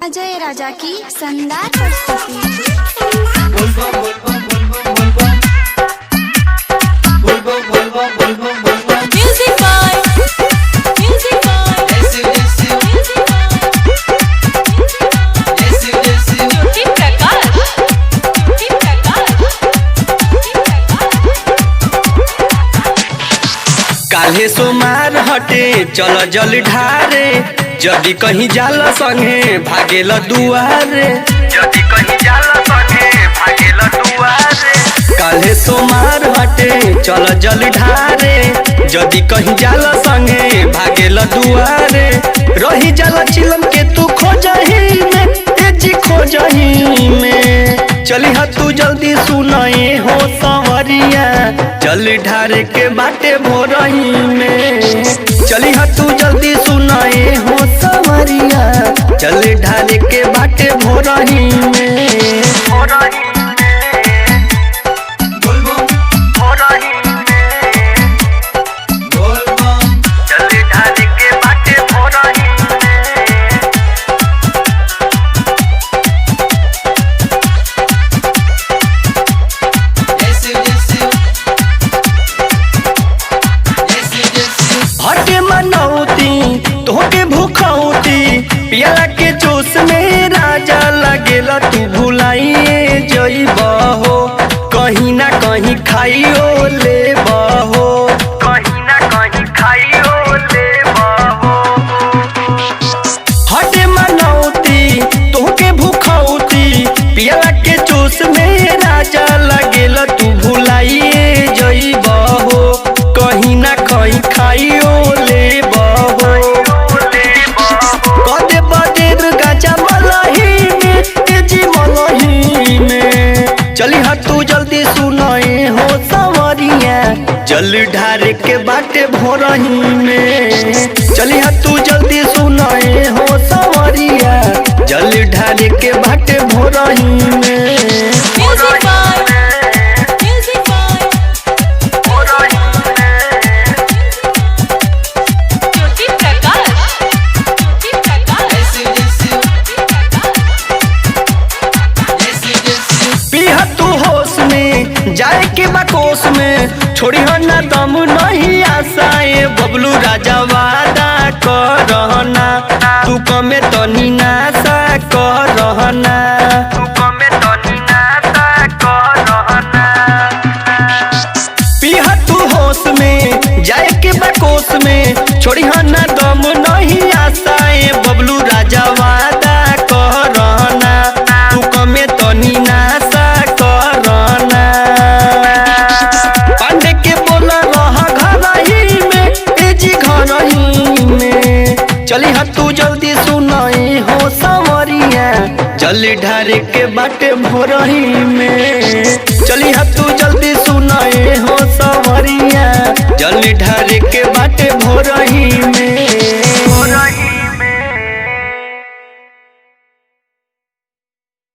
अजय राजा की शानदार प्रस्तुति। काल्हे सोमार हटे चल जल ढारे, जदि कहीं जाला संगे भागेल दुआरे, जदि कहीं जाला संगे भागेल दुआरे। काल्हे सोमार हटे चल जल ढारे, जदि कहीं जाला संगे भागेल दुआरे। रही जाला चिलम के तू खोजही में, तेजी खोजही में। चली हा तू जल्दी सुनाए हो संवरिया, जल ढारे के बाटे भोरही में। चली हा तू जल्दी सुनाए हो संवरिया, जल ढारे के बाटे भोरही में। तोहके भूखौती पियला के जोश में राजा लगेला, तू भुलाइए जइबहो। कहीं ना कहीं खाइयो ले बहो, कहीं ना कहीं खाइयो ले बहो। हटे मनौती तोहके भूखौती पियला के जोश में राजा लगेला, तू भुलाइए जइबहो। कहीं ना कहीं खाइयो ले जल ढारे के बाटे भोरही में। चली हा तू जल्दी सुनाए हो संवरिया, जल ढारे के बाटे भोरही में। पीहा तू होश में जाए के बाकोस में, छोड़ी हो ना दम नहीं आसाए। बबलू राजा वादा करहना, तू कमे तनी नासा करहना, तू कमे तनी नासा करहना। पीहा तू होश में जाए के बाकोस में, छोड़ी हो ना दम नहीं आसाए। बबलू राजा वादा करहना, तू कमे तनी नासा करहना। पांडे के बोला रहा घरही में, तेजी घरही में। चली हा तू जल्दी सुनाई हो संवरिया, जल ढारे के बाटे भोरही में। चली हा तू जल्दी सुनाई हो संवरिया, जल ढारे के